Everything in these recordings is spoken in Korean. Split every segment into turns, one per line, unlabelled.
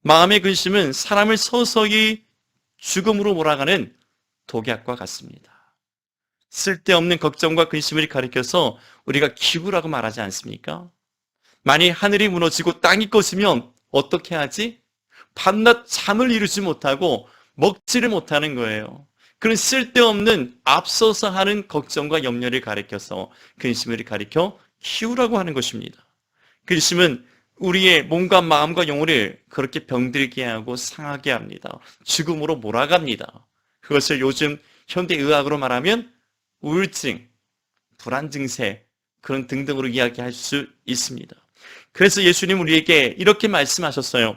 마음의 근심은 사람을 서서히 죽음으로 몰아가는 독약과 같습니다. 쓸데없는 걱정과 근심을 가리켜서 우리가 기부라고 말하지 않습니까? 만일 하늘이 무너지고 땅이 꺼지면 어떻게 하지? 밤낮 잠을 이루지 못하고 먹지를 못하는 거예요. 그런 쓸데없는 앞서서 하는 걱정과 염려를 가리켜서 근심을 가리켜 키우라고 하는 것입니다. 근심은 우리의 몸과 마음과 영혼을 그렇게 병들게 하고 상하게 합니다. 죽음으로 몰아갑니다. 그것을 요즘 현대의학으로 말하면 우울증, 불안 증세, 그런 등등으로 이야기할 수 있습니다. 그래서 예수님 우리에게 이렇게 말씀하셨어요.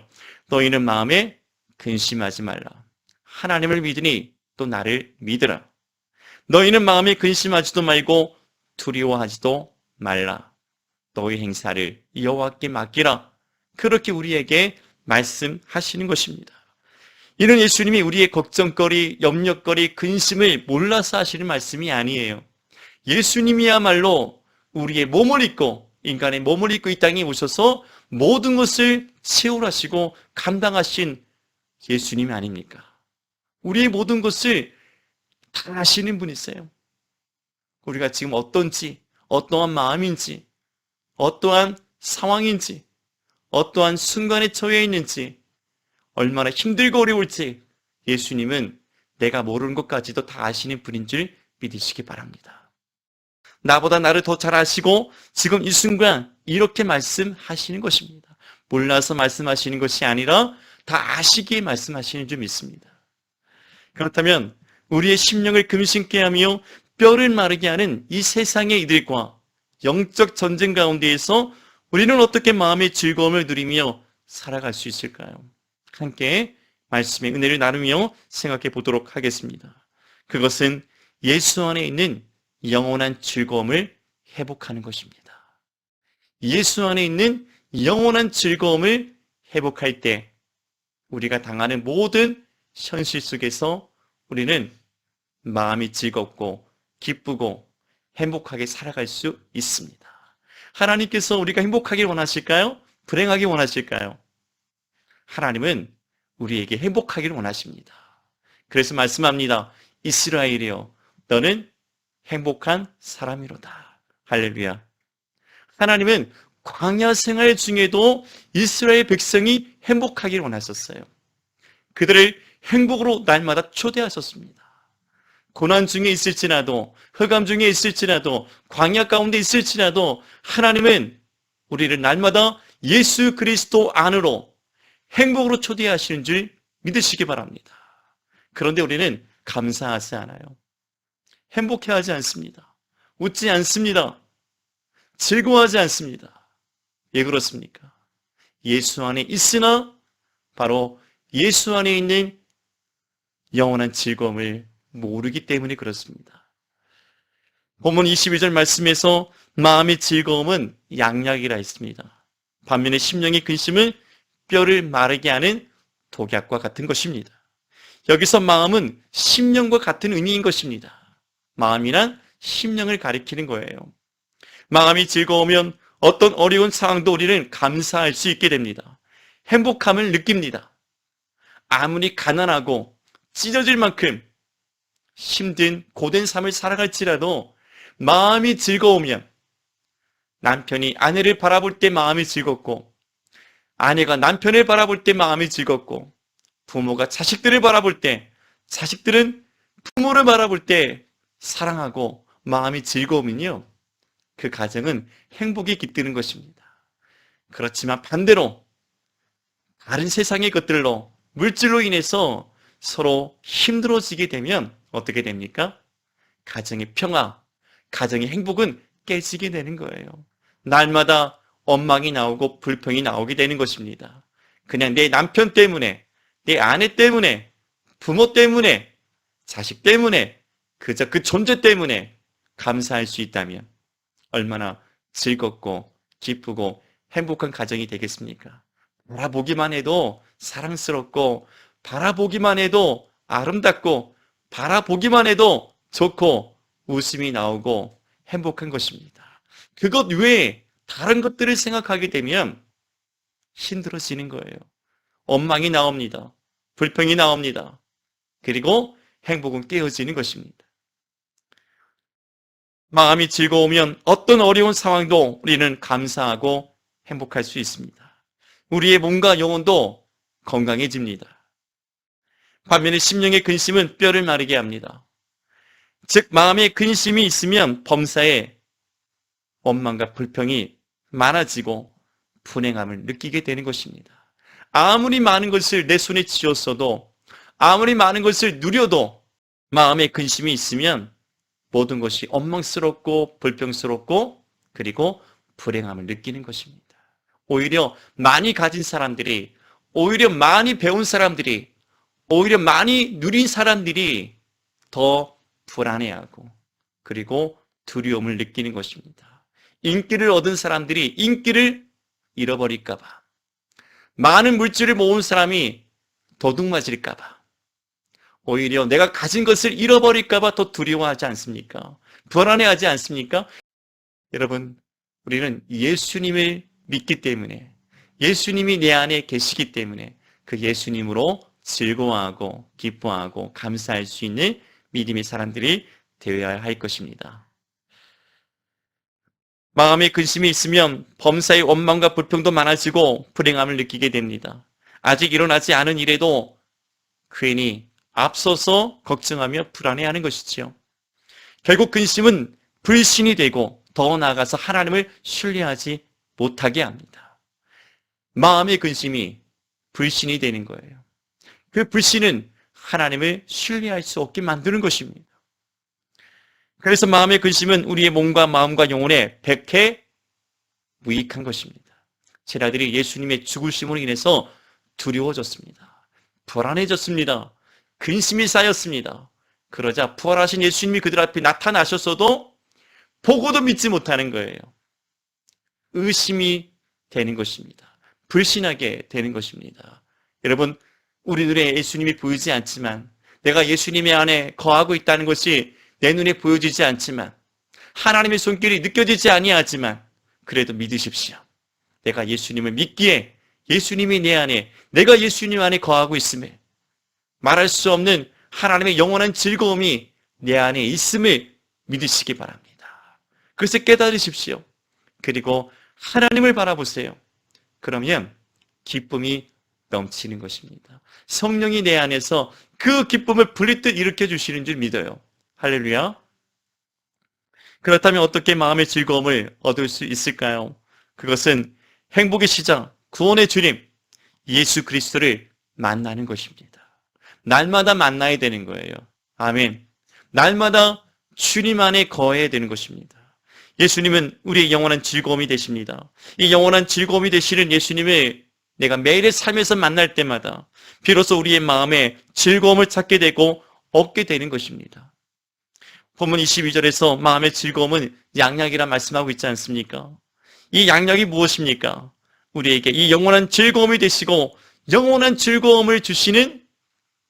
너희는 마음에 근심하지 말라. 하나님을 믿으니 또 나를 믿으라. 너희는 마음에 근심하지도 말고 두려워하지도 말라. 너희 행사를 여호와께 맡기라. 그렇게 우리에게 말씀하시는 것입니다. 이는 예수님이 우리의 걱정거리, 염려거리, 근심을 몰라서 하시는 말씀이 아니에요. 예수님이야말로 우리의 몸을 입고, 인간의 몸을 입고 이 땅에 오셔서 모든 것을 채울하시고 감당하신 예수님이 아닙니까? 우리의 모든 것을 다 아시는 분이세요. 우리가 지금 어떤지, 어떠한 마음인지, 어떠한 상황인지, 어떠한 순간에 처해 있는지, 얼마나 힘들고 어려울지 예수님은 내가 모르는 것까지도 다 아시는 분인 줄 믿으시기 바랍니다. 나보다 나를 더 잘 아시고 지금 이 순간 이렇게 말씀하시는 것입니다. 몰라서 말씀하시는 것이 아니라 다 아시기에 말씀하시는 줄 믿습니다. 그렇다면 우리의 심령을 금신케 하며 뼈를 마르게 하는 이 세상의 이들과 영적 전쟁 가운데에서 우리는 어떻게 마음의 즐거움을 누리며 살아갈 수 있을까요? 함께 말씀의 은혜를 나누며 생각해 보도록 하겠습니다. 그것은 예수 안에 있는 영원한 즐거움을 회복하는 것입니다. 예수 안에 있는 영원한 즐거움을 회복할 때 우리가 당하는 모든 현실 속에서 우리는 마음이 즐겁고 기쁘고 행복하게 살아갈 수 있습니다. 하나님께서 우리가 행복하길 원하실까요? 불행하길 원하실까요? 하나님은 우리에게 행복하기를 원하십니다. 그래서 말씀합니다. 이스라엘이여, 너는 행복한 사람이로다. 할렐루야. 하나님은 광야 생활 중에도 이스라엘 백성이 행복하기를 원하셨어요. 그들을 행복으로 날마다 초대하셨습니다. 고난 중에 있을지라도, 흑암 중에 있을지라도, 광야 가운데 있을지라도 하나님은 우리를 날마다 예수 그리스도 안으로 행복으로 초대하시는 줄 믿으시기 바랍니다. 그런데 우리는 감사하지 않아요. 행복해하지 않습니다. 웃지 않습니다. 즐거워하지 않습니다. 왜 그렇습니까? 예수 안에 있으나 바로 예수 안에 있는 영원한 즐거움을 모르기 때문에 그렇습니다. 본문 22절 말씀에서 마음의 즐거움은 양약이라 했습니다. 반면에 심령의 근심은 뼈를 마르게 하는 독약과 같은 것입니다. 여기서 마음은 심령과 같은 의미인 것입니다. 마음이란 심령을 가리키는 거예요. 마음이 즐거우면 어떤 어려운 상황도 우리는 감사할 수 있게 됩니다. 행복함을 느낍니다. 아무리 가난하고 찢어질 만큼 힘든 고된 삶을 살아갈지라도 마음이 즐거우면 남편이 아내를 바라볼 때 마음이 즐겁고 아내가 남편을 바라볼 때 마음이 즐겁고 부모가 자식들을 바라볼 때 자식들은 부모를 바라볼 때 사랑하고 마음이 즐거우면요, 그 가정은 행복이 깃드는 것입니다. 그렇지만 반대로 다른 세상의 것들로 물질로 인해서 서로 힘들어지게 되면 어떻게 됩니까? 가정의 평화, 가정의 행복은 깨지게 되는 거예요. 날마다 원망이 나오고 불평이 나오게 되는 것입니다. 그냥 내 남편 때문에, 내 아내 때문에, 부모 때문에, 자식 때문에, 그저 그 존재 때문에 감사할 수 있다면 얼마나 즐겁고 기쁘고 행복한 가정이 되겠습니까? 바라보기만 해도 사랑스럽고 바라보기만 해도 아름답고 바라보기만 해도 좋고 웃음이 나오고 행복한 것입니다. 그것 외에 다른 것들을 생각하게 되면 힘들어지는 거예요. 원망이 나옵니다. 불평이 나옵니다. 그리고 행복은 깨어지는 것입니다. 마음이 즐거우면 어떤 어려운 상황도 우리는 감사하고 행복할 수 있습니다. 우리의 몸과 영혼도 건강해집니다. 반면에 심령의 근심은 뼈를 마르게 합니다. 즉 마음에 근심이 있으면 범사에 원망과 불평이 많아지고 불행함을 느끼게 되는 것입니다. 아무리 많은 것을 내 손에 쥐었어도, 아무리 많은 것을 누려도 마음에 근심이 있으면 모든 것이 원망스럽고 불평스럽고 그리고 불행함을 느끼는 것입니다. 오히려 많이 가진 사람들이, 오히려 많이 배운 사람들이, 오히려 많이 누린 사람들이 더 불안해하고 그리고 두려움을 느끼는 것입니다. 인기를 얻은 사람들이 인기를 잃어버릴까 봐, 많은 물질을 모은 사람이 도둑맞을까 봐, 오히려 내가 가진 것을 잃어버릴까 봐 더 두려워하지 않습니까? 불안해하지 않습니까? 여러분, 우리는 예수님을 믿기 때문에, 예수님이 내 안에 계시기 때문에 그 예수님으로 즐거워하고 기뻐하고 감사할 수 있는 믿음의 사람들이 되어야 할 것입니다. 마음에 근심이 있으면 범사의 원망과 불평도 많아지고 불행함을 느끼게 됩니다. 아직 일어나지 않은 일에도 괜히 앞서서 걱정하며 불안해하는 것이지요. 결국 근심은 불신이 되고 더 나아가서 하나님을 신뢰하지 못하게 합니다. 마음의 근심이 불신이 되는 거예요. 그 불신은 하나님을 신뢰할 수 없게 만드는 것입니다. 그래서 마음의 근심은 우리의 몸과 마음과 영혼에 백해 무익한 것입니다. 제 아들이 예수님의 죽으심으로 인해서 두려워졌습니다. 불안해졌습니다. 근심이 쌓였습니다. 그러자 부활하신 예수님이 그들 앞에 나타나셨어도 보고도 믿지 못하는 거예요. 의심이 되는 것입니다. 불신하게 되는 것입니다. 여러분, 우리 눈에 예수님이 보이지 않지만, 내가 예수님의 안에 거하고 있다는 것이 내 눈에 보여지지 않지만, 하나님의 손길이 느껴지지 아니하지만 그래도 믿으십시오. 내가 예수님을 믿기에 예수님이 내 안에, 내가 예수님 안에 거하고 있음에 말할 수 없는 하나님의 영원한 즐거움이 내 안에 있음을 믿으시기 바랍니다. 그래서 깨달으십시오. 그리고 하나님을 바라보세요. 그러면 기쁨이 넘치는 것입니다. 성령이 내 안에서 그 기쁨을 불릿듯 일으켜 주시는 줄 믿어요. 할렐루야. 그렇다면 어떻게 마음의 즐거움을 얻을 수 있을까요? 그것은 행복의 시작, 구원의 주님 예수 그리스도를 만나는 것입니다. 날마다 만나야 되는 거예요. 아멘. 날마다 주님 안에 거해야 되는 것입니다. 예수님은 우리의 영원한 즐거움이 되십니다. 이 영원한 즐거움이 되시는 예수님을 내가 매일의 삶에서 만날 때마다 비로소 우리의 마음에 즐거움을 찾게 되고 얻게 되는 것입니다. 본문 22절에서 마음의 즐거움은 양약이라 말씀하고 있지 않습니까? 이 양약이 무엇입니까? 우리에게 이 영원한 즐거움이 되시고 영원한 즐거움을 주시는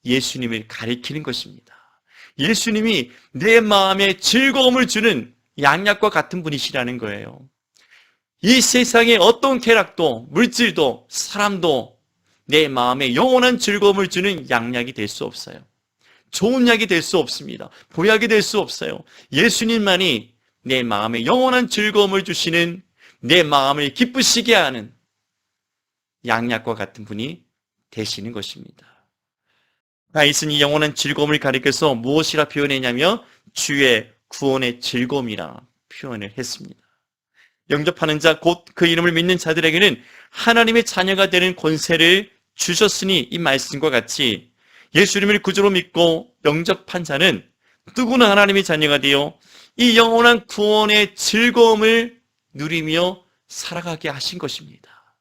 예수님을 가리키는 것입니다. 예수님이 내 마음에 즐거움을 주는 양약과 같은 분이시라는 거예요. 이 세상의 어떤 쾌락도, 물질도, 사람도 내 마음에 영원한 즐거움을 주는 양약이 될 수 없어요. 좋은 약이 될 수 없습니다. 보약이 될 수 없어요. 예수님만이 내 마음에 영원한 즐거움을 주시는, 내 마음을 기쁘시게 하는 양약과 같은 분이 되시는 것입니다. 다윗은 이 영원한 즐거움을 가리켜서 무엇이라 표현했냐면 주의 구원의 즐거움이라 표현을 했습니다. 영접하는 자, 곧 그 이름을 믿는 자들에게는 하나님의 자녀가 되는 권세를 주셨으니, 이 말씀과 같이 예수님을 구주로 믿고 영접한 자는 누구나 하나님의 자녀가 되어 이 영원한 구원의 즐거움을 누리며 살아가게 하신 것입니다.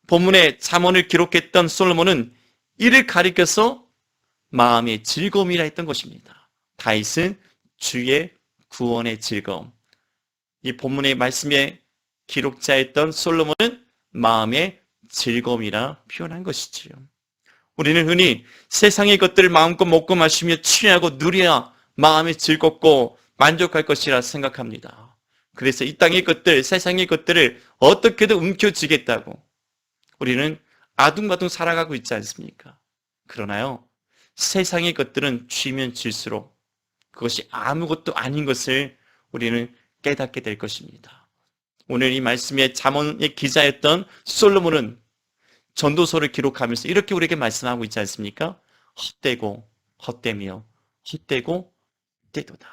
본문에 잠언을 기록했던 솔로몬은 이를 가리켜서 마음의 즐거움이라 했던 것입니다. 다윗은 주의 구원의 즐거움. 이 본문의 말씀에 기록자였던 솔로몬은 마음의 즐거움이라 표현한 것이지요. 우리는 흔히 세상의 것들을 마음껏 먹고 마시며 취하고 누려야 마음이 즐겁고 만족할 것이라 생각합니다. 그래서 이 땅의 것들, 세상의 것들을 어떻게든 움켜쥐겠다고 우리는 아둥바둥 살아가고 있지 않습니까? 그러나요, 세상의 것들은 쥐면 질수록 그것이 아무것도 아닌 것을 우리는 깨닫게 될 것입니다. 오늘 이 말씀의 잠언의 기자였던 솔로몬은 전도서를 기록하면서 이렇게 우리에게 말씀하고 있지 않습니까? 헛되고 헛되며 헛되고 헛되도다.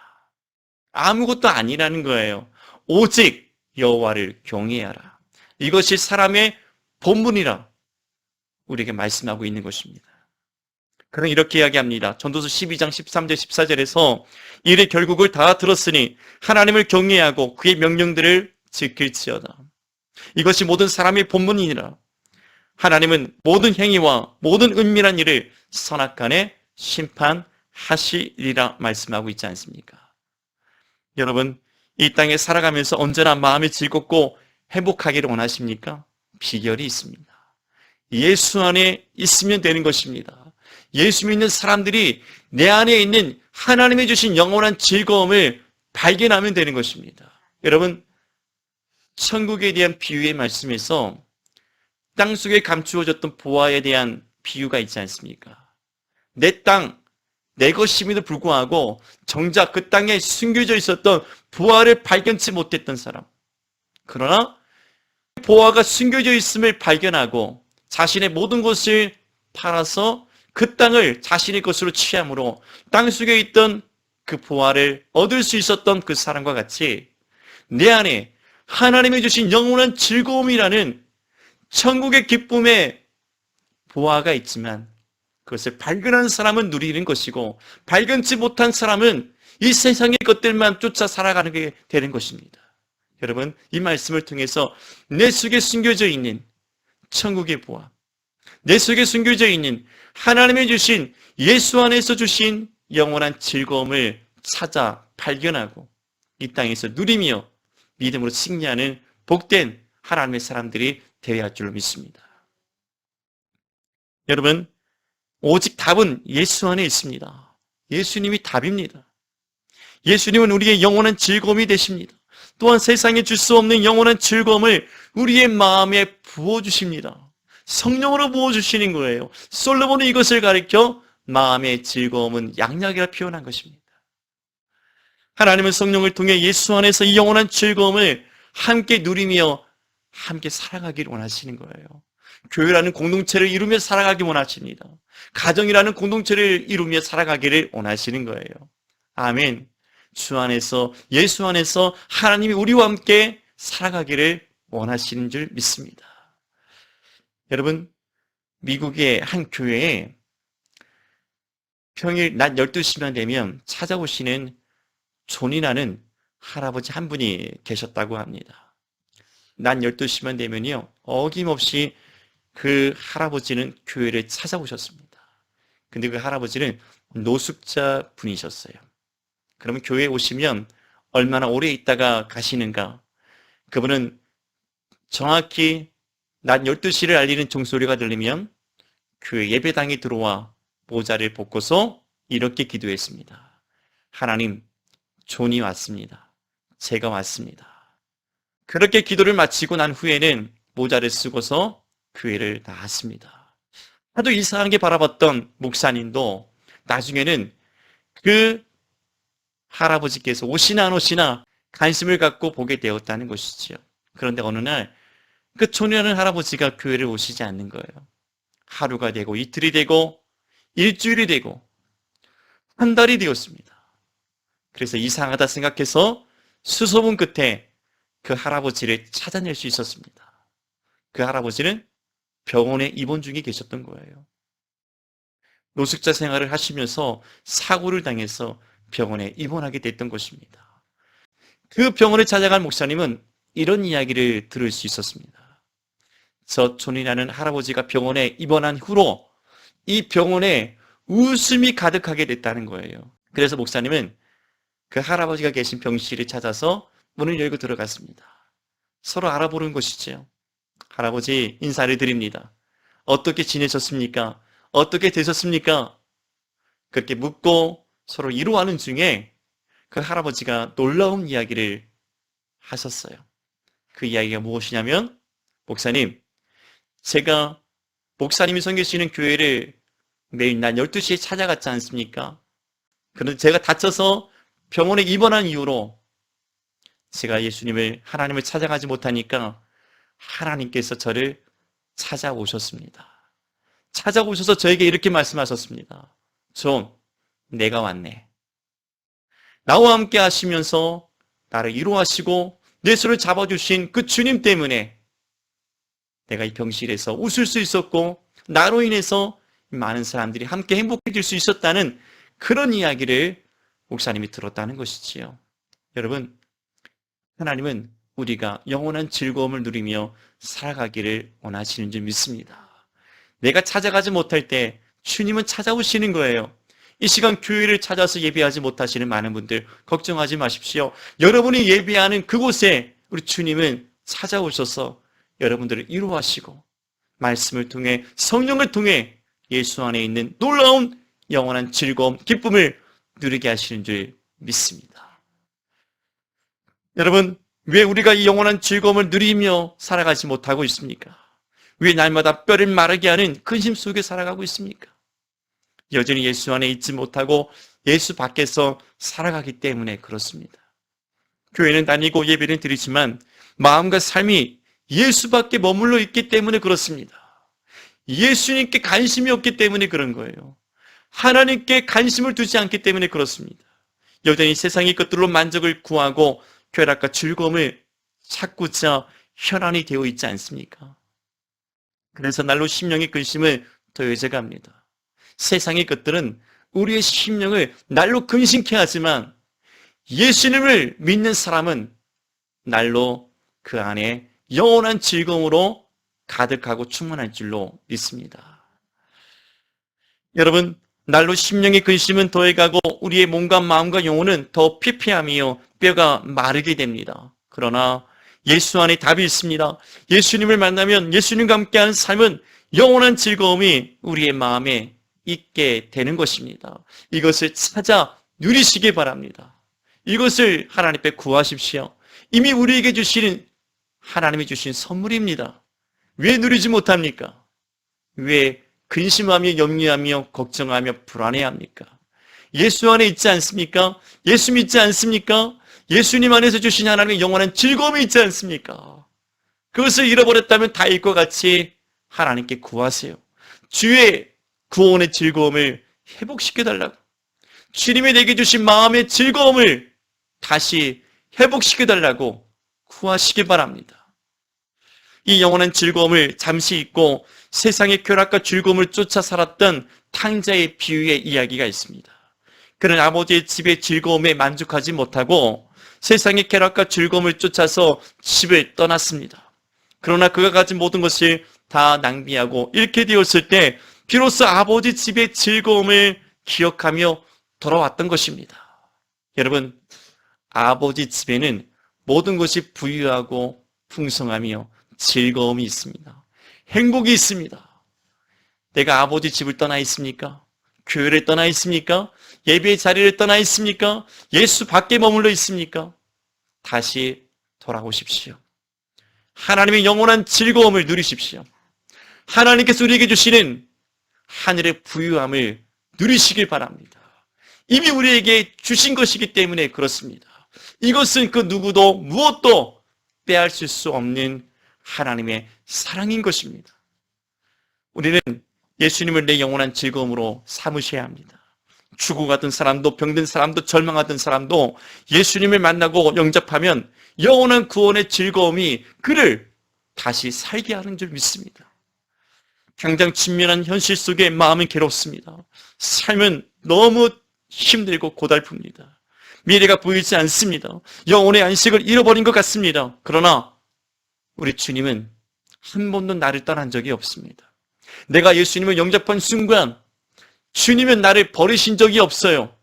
아무것도 아니라는 거예요. 오직 여호와를 경외하라. 이것이 사람의 본분이라 우리에게 말씀하고 있는 것입니다. 그럼 이렇게 이야기합니다. 전도서 12장 13절 14절에서 이를 결국을 다 들었으니 하나님을 경외하고 그의 명령들을 지킬지어다. 이것이 모든 사람의 본분이니라. 하나님은 모든 행위와 모든 은밀한 일을 선악간에 심판하시리라 말씀하고 있지 않습니까? 여러분, 이 땅에 살아가면서 언제나 마음이 즐겁고 행복하기를 원하십니까? 비결이 있습니다. 예수 안에 있으면 되는 것입니다. 예수 믿는 사람들이 내 안에 있는 하나님이 주신 영원한 즐거움을 발견하면 되는 것입니다. 여러분, 천국에 대한 비유의 말씀에서 땅속에 감추어졌던 보화에 대한 비유가 있지 않습니까? 내 땅, 내 것임에도 불구하고 정작 그 땅에 숨겨져 있었던 보화를 발견치 못했던 사람. 그러나 보화가 숨겨져 있음을 발견하고 자신의 모든 것을 팔아서 그 땅을 자신의 것으로 취함으로 땅속에 있던 그 보화를 얻을 수 있었던 그 사람과 같이 내 안에 하나님이 주신 영원한 즐거움이라는 천국의 기쁨의 보화가 있지만 그것을 발견한 사람은 누리는 것이고 발견치 못한 사람은 이 세상의 것들만 쫓아 살아가는 게 되는 것입니다. 여러분, 이 말씀을 통해서 내 속에 숨겨져 있는 천국의 보화, 내 속에 숨겨져 있는 하나님이 주신 예수 안에서 주신 영원한 즐거움을 찾아 발견하고 이 땅에서 누리며 믿음으로 승리하는 복된 하나님의 사람들이 되어야 할 줄로 믿습니다. 여러분, 오직 답은 예수 안에 있습니다. 예수님이 답입니다. 예수님은 우리의 영원한 즐거움이 되십니다. 또한 세상에 줄 수 없는 영원한 즐거움을 우리의 마음에 부어주십니다. 성령으로 부어주시는 거예요. 솔로몬은 이것을 가리켜 마음의 즐거움은 양약이라 표현한 것입니다. 하나님은 성령을 통해 예수 안에서 이 영원한 즐거움을 함께 누리며 함께 살아가기를 원하시는 거예요. 교회라는 공동체를 이루며 살아가기 원하십니다. 가정이라는 공동체를 이루며 살아가기를 원하시는 거예요. 아멘. 주 안에서, 예수 안에서 하나님이 우리와 함께 살아가기를 원하시는 줄 믿습니다. 여러분, 미국의 한 교회에 평일 낮 12시만 되면 찾아오시는 존이라는 할아버지 한 분이 계셨다고 합니다. 낮 12시만 되면요, 어김없이 그 할아버지는 교회를 찾아오셨습니다. 근데 그 할아버지는 노숙자 분이셨어요. 그러면 교회에 오시면 얼마나 오래 있다가 가시는가? 그분은 정확히 낮 12시를 알리는 종소리가 들리면 교회 예배당에 들어와 모자를 벗고서 이렇게 기도했습니다. 하나님, 존이 왔습니다. 제가 왔습니다. 그렇게 기도를 마치고 난 후에는 모자를 쓰고서 교회를 나왔습니다. 하도 이상하게 바라봤던 목사님도 나중에는 그 할아버지께서 오시나 안 오시나 관심을 갖고 보게 되었다는 것이지요. 그런데 어느 날 그 존이라는 할아버지가 교회를 오시지 않는 거예요. 하루가 되고 이틀이 되고 일주일이 되고 한 달이 되었습니다. 그래서 이상하다 생각해서 수소문 끝에 그 할아버지를 찾아낼 수 있었습니다. 그 할아버지는 병원에 입원 중에 계셨던 거예요. 노숙자 생활을 하시면서 사고를 당해서 병원에 입원하게 됐던 것입니다. 그 병원에 찾아간 목사님은 이런 이야기를 들을 수 있었습니다. 저 존이라는 할아버지가 병원에 입원한 후로 이 병원에 웃음이 가득하게 됐다는 거예요. 그래서 목사님은 그 할아버지가 계신 병실에 찾아서 문을 열고 들어갔습니다. 서로 알아보는 것이죠. 할아버지, 인사를 드립니다. 어떻게 지내셨습니까? 어떻게 되셨습니까? 그렇게 묻고 서로 위로하는 중에 그 할아버지가 놀라운 이야기를 하셨어요. 그 이야기가 무엇이냐면, 목사님, 제가 목사님이 섬기시는 교회를 매일 날 12시에 찾아갔지 않습니까? 그런데 제가 다쳐서 병원에 입원한 이후로 제가 예수님을, 하나님을 찾아가지 못하니까 하나님께서 저를 찾아오셨습니다. 찾아오셔서 저에게 이렇게 말씀하셨습니다. 존, 내가 왔네. 나와 함께 하시면서 나를 위로하시고 내 손을 잡아주신 그 주님 때문에 내가 이 병실에서 웃을 수 있었고 나로 인해서 많은 사람들이 함께 행복해질 수 있었다는 그런 이야기를 목사님이 들었다는 것이지요. 여러분, 하나님은 우리가 영원한 즐거움을 누리며 살아가기를 원하시는 줄 믿습니다. 내가 찾아가지 못할 때 주님은 찾아오시는 거예요. 이 시간 교회를 찾아서 예배하지 못하시는 많은 분들 걱정하지 마십시오. 여러분이 예배하는 그곳에 우리 주님은 찾아오셔서 여러분들을 위로하시고 말씀을 통해, 성령을 통해 예수 안에 있는 놀라운 영원한 즐거움, 기쁨을 누리게 하시는 줄 믿습니다. 여러분, 왜 우리가 이 영원한 즐거움을 누리며 살아가지 못하고 있습니까? 왜 날마다 뼈를 마르게 하는 근심 속에 살아가고 있습니까? 여전히 예수 안에 있지 못하고 예수 밖에서 살아가기 때문에 그렇습니다. 교회는 다니고 예배는 드리지만 마음과 삶이 예수 밖에 머물러 있기 때문에 그렇습니다. 예수님께 관심이 없기 때문에 그런 거예요. 하나님께 관심을 두지 않기 때문에 그렇습니다. 여전히 세상의 것들로 만족을 구하고 쾌락과 즐거움을 찾고자 혈안이 되어 있지 않습니까? 그래서 날로 심령의 근심을 더해져 갑니다. 세상의 것들은 우리의 심령을 날로 근심케 하지만 예수님을 믿는 사람은 날로 그 안에 영원한 즐거움으로 가득하고 충만할 줄로 믿습니다. 여러분, 날로 심령의 근심은 더해가고 우리의 몸과 마음과 영혼은 더 피폐하며 뼈가 마르게 됩니다. 그러나 예수 안에 답이 있습니다. 예수님을 만나면 예수님과 함께하는 삶은 영원한 즐거움이 우리의 마음에 있게 되는 것입니다. 이것을 찾아 누리시기 바랍니다. 이것을 하나님 앞에 구하십시오. 이미 우리에게 주시는, 하나님이 주신 선물입니다. 왜 누리지 못합니까? 왜 근심하며 염려하며 걱정하며 불안해합니까? 예수 안에 있지 않습니까? 예수 믿지 않습니까? 예수님 안에서 주신 하나님의 영원한 즐거움이 있지 않습니까? 그것을 잃어버렸다면 다윗과 같이 하나님께 구하세요. 주의 구원의 즐거움을 회복시켜달라고, 주님이 내게 주신 마음의 즐거움을 다시 회복시켜달라고 구하시기 바랍니다. 이 영원한 즐거움을 잠시 잊고 세상의 쾌락과 즐거움을 쫓아 살았던 탕자의 비유의 이야기가 있습니다. 그는 아버지의 집의 즐거움에 만족하지 못하고 세상의 쾌락과 즐거움을 쫓아서 집을 떠났습니다. 그러나 그가 가진 모든 것을 다 낭비하고 잃게 되었을 때 비로소 아버지 집의 즐거움을 기억하며 돌아왔던 것입니다. 여러분, 아버지 집에는 모든 것이 부유하고 풍성하며 즐거움이 있습니다. 행복이 있습니다. 내가 아버지 집을 떠나 있습니까? 교회를 떠나 있습니까? 예배의 자리를 떠나 있습니까? 예수 밖에 머물러 있습니까? 다시 돌아오십시오. 하나님의 영원한 즐거움을 누리십시오. 하나님께서 우리에게 주시는 하늘의 부유함을 누리시길 바랍니다. 이미 우리에게 주신 것이기 때문에 그렇습니다. 이것은 그 누구도 무엇도 빼앗을 수 없는 하나님의 사랑인 것입니다. 우리는 예수님을 내 영원한 즐거움으로 삼으셔야 합니다. 죽어가던 사람도, 병든 사람도, 절망하던 사람도 예수님을 만나고 영접하면 영원한 구원의 즐거움이 그를 다시 살게 하는 줄 믿습니다. 당장 직면한 현실 속에 마음은 괴롭습니다. 삶은 너무 힘들고 고달픕니다. 미래가 보이지 않습니다. 영혼의 안식을 잃어버린 것 같습니다. 그러나 우리 주님은 한 번도 나를 떠난 적이 없습니다. 내가 예수님을 영접한 순간 주님은 나를 버리신 적이 없어요.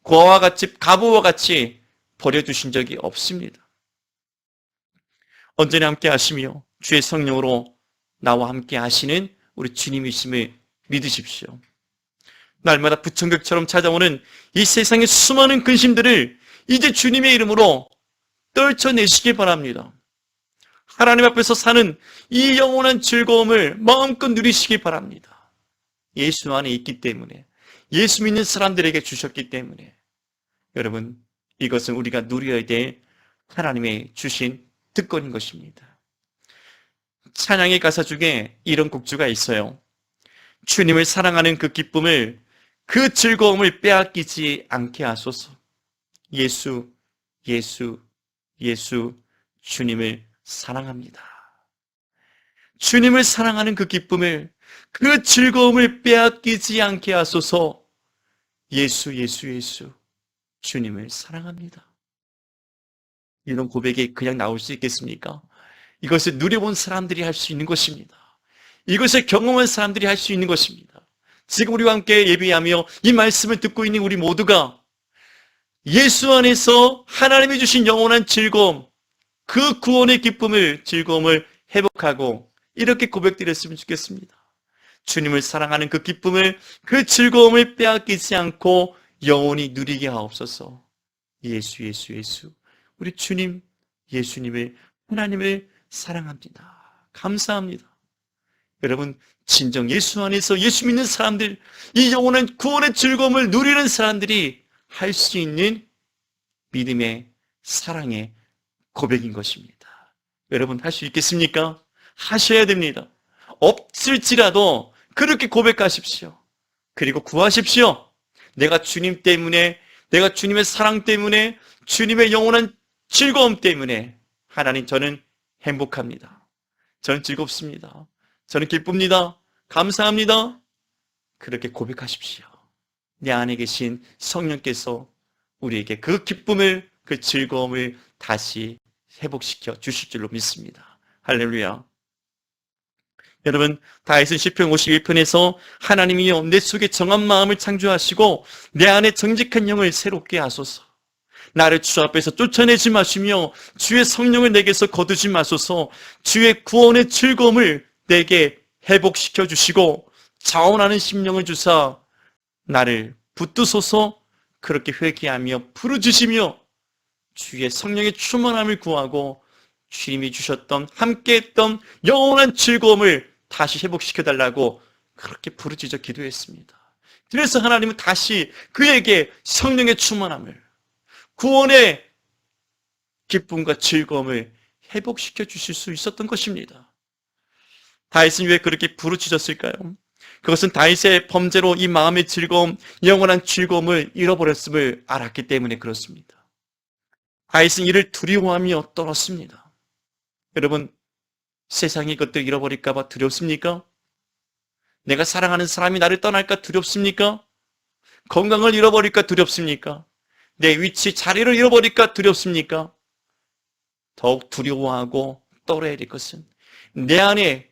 고아와 같이, 가부와 같이 버려두신 적이 없습니다. 언제나 함께 하시며 주의 성령으로 나와 함께 하시는 우리 주님이심을 믿으십시오. 날마다 부천격처럼 찾아오는 이 세상의 수많은 근심들을 이제 주님의 이름으로 떨쳐내시기 바랍니다. 하나님 앞에서 사는 이 영원한 즐거움을 마음껏 누리시기 바랍니다. 예수 안에 있기 때문에, 예수 믿는 사람들에게 주셨기 때문에, 여러분, 이것은 우리가 누려야 될 하나님의 주신 특권인 것입니다. 찬양의 가사 중에 이런 곡주가 있어요. 주님을 사랑하는 그 기쁨을, 그 즐거움을 빼앗기지 않게 하소서. 예수, 예수, 예수, 주님을 사랑합니다. 주님을 사랑하는 그 기쁨을, 그 즐거움을 빼앗기지 않게 하소서. 예수, 예수, 예수, 주님을 사랑합니다. 이런 고백이 그냥 나올 수 있겠습니까? 이것을 누려본 사람들이 할 수 있는 것입니다. 이것을 경험한 사람들이 할 수 있는 것입니다. 지금 우리와 함께 예배하며 이 말씀을 듣고 있는 우리 모두가 예수 안에서 하나님이 주신 영원한 즐거움, 그 구원의 기쁨을, 즐거움을 회복하고 이렇게 고백드렸으면 좋겠습니다. 주님을 사랑하는 그 기쁨을, 그 즐거움을 빼앗기지 않고 영원히 누리게 하옵소서. 예수, 예수, 예수. 우리 주님, 예수님을, 하나님을 사랑합니다. 감사합니다. 여러분, 진정 예수 안에서 예수 믿는 사람들, 이 영원한 구원의 즐거움을 누리는 사람들이 할 수 있는 믿음의, 사랑의 고백인 것입니다. 여러분, 할 수 있겠습니까? 하셔야 됩니다. 없을지라도 그렇게 고백하십시오. 그리고 구하십시오. 내가 주님 때문에, 내가 주님의 사랑 때문에, 주님의 영원한 즐거움 때문에 하나님, 저는 행복합니다. 저는 즐겁습니다. 저는 기쁩니다. 감사합니다. 그렇게 고백하십시오. 내 안에 계신 성령께서 우리에게 그 기쁨을, 그 즐거움을 다시 회복시켜 주실 줄로 믿습니다. 할렐루야. 여러분, 다윗은 시편 51편에서 하나님이여 내 속에 정한 마음을 창조하시고 내 안에 정직한 영을 새롭게 하소서. 나를 주 앞에서 쫓아내지 마시며 주의 성령을 내게서 거두지 마소서. 주의 구원의 즐거움을 내게 회복시켜 주시고 자원하는 심령을 주사 나를 붙드소서. 그렇게 회개하며 부르짖으며 주의 성령의 충만함을 구하고 주님이 주셨던, 함께했던 영원한 즐거움을 다시 회복시켜달라고 그렇게 부르짖어 기도했습니다. 그래서 하나님은 다시 그에게 성령의 충만함을, 구원의 기쁨과 즐거움을 회복시켜 주실 수 있었던 것입니다. 다윗은 왜 그렇게 부르짖었을까요? 그것은 다윗의 범죄로 이 마음의 즐거움, 영원한 즐거움을 잃어버렸음을 알았기 때문에 그렇습니다. 다윗은 이를 두려워하며 떨었습니다. 여러분, 세상의 것들 잃어버릴까 봐 두렵습니까? 내가 사랑하는 사람이 나를 떠날까 두렵습니까? 건강을 잃어버릴까 두렵습니까? 내 위치, 자리를 잃어버릴까 두렵습니까? 더욱 두려워하고 떨어야 될 것은 내 안에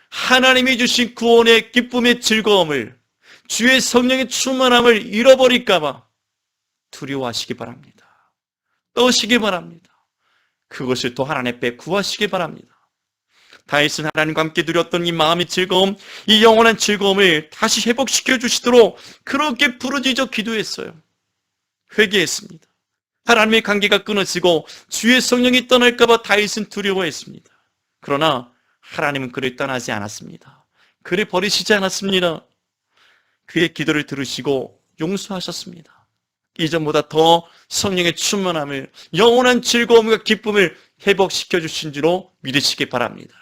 하나님이 주신 구원의 기쁨의 즐거움을, 주의 성령의 충만함을 잃어버릴까 봐 두려워하시기 바랍니다. 떠시기 바랍니다. 그것을 또 하나님 앞에 구하시기 바랍니다. 다윗은 하나님과 함께 누렸던 이 마음의 즐거움, 이 영원한 즐거움을 다시 회복시켜 주시도록 그렇게 부르짖어 기도했어요. 회개했습니다. 하나님의 관계가 끊어지고 주의 성령이 떠날까 봐 다윗은 두려워했습니다. 그러나 하나님은 그를 떠나지 않았습니다. 그를 버리시지 않았습니다. 그의 기도를 들으시고 용서하셨습니다. 이전보다 더 성령의 충만함을, 영원한 즐거움과 기쁨을 회복시켜 주신 줄로 믿으시기 바랍니다.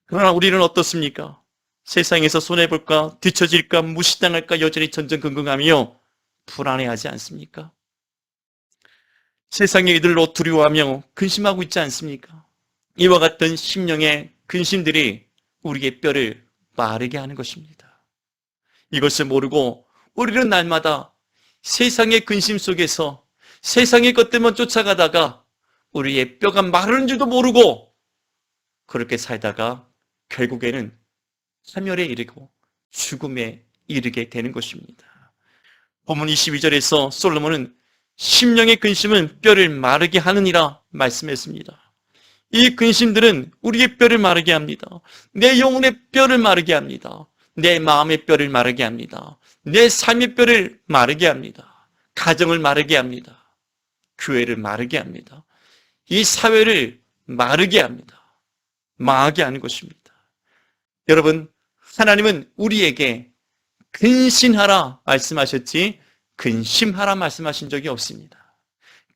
그러나 우리는 어떻습니까? 세상에서 손해볼까, 뒤처질까, 무시당할까 여전히 전전긍긍하며 불안해하지 않습니까? 세상의 이들로 두려워하며 근심하고 있지 않습니까? 이와 같은 심령의 근심들이 우리의 뼈를 마르게 하는 것입니다. 이것을 모르고 우리는 날마다 세상의 근심 속에서 세상의 것들만 쫓아가다가 우리의 뼈가 마르는 줄도 모르고 그렇게 살다가 결국에는 사멸에 이르고 죽음에 이르게 되는 것입니다. 본문 22절에서 솔로몬은 심령의 근심은 뼈를 마르게 하느니라 말씀했습니다. 이 근심들은 우리의 뼈를 마르게 합니다. 내 영혼의 뼈를 마르게 합니다. 내 마음의 뼈를 마르게 합니다. 내 삶의 뼈를 마르게 합니다. 가정을 마르게 합니다. 교회를 마르게 합니다. 이 사회를 마르게 합니다. 망하게 하는 것입니다. 여러분, 하나님은 우리에게 근신하라 말씀하셨지 근심하라 말씀하신 적이 없습니다.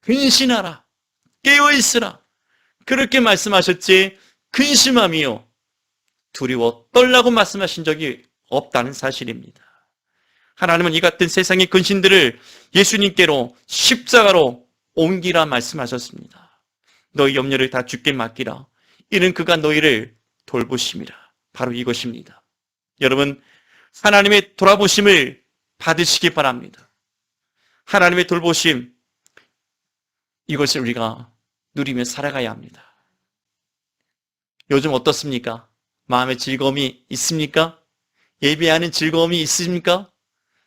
근신하라, 깨어있으라, 그렇게 말씀하셨지 근심함이요 두려워 떨라고 말씀하신 적이 없다는 사실입니다. 하나님은 이 같은 세상의 근심들을 예수님께로 십자가로 옮기라 말씀하셨습니다. 너희 염려를 다 주께 맡기라. 이는 그가 너희를 돌보심이라. 바로 이것입니다. 여러분, 하나님의 돌아보심을 받으시기 바랍니다. 하나님의 돌보심, 이것을 우리가 누리며 살아가야 합니다. 요즘 어떻습니까? 마음의 즐거움이 있습니까? 예배하는 즐거움이 있습니까?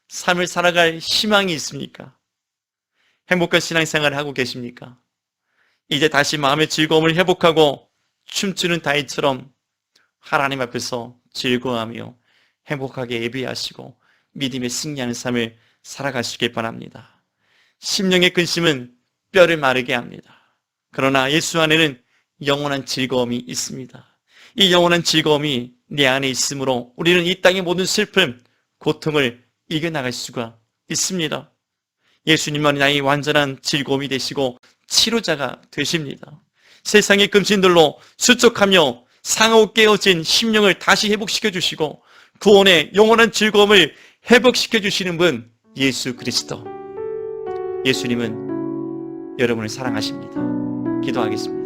삶을 살아갈 희망이 있습니까? 행복한 신앙생활을 하고 계십니까? 이제 다시 마음의 즐거움을 회복하고 춤추는 다윗처럼 하나님 앞에서 즐거워하며 행복하게 예배하시고 믿음에 승리하는 삶을 살아가시길 바랍니다. 심령의 근심은 뼈를 마르게 합니다. 그러나 예수 안에는 영원한 즐거움이 있습니다. 이 영원한 즐거움이 내 안에 있으므로 우리는 이 땅의 모든 슬픔, 고통을 이겨나갈 수가 있습니다. 예수님만이 나의 완전한 즐거움이 되시고 치료자가 되십니다. 세상의 근심들로 수척하며 상하고 깨어진 심령을 다시 회복시켜 주시고 구원의 영원한 즐거움을 회복시켜 주시는 분 예수 그리스도. 예수님은 여러분을 사랑하십니다. 기도하겠습니다.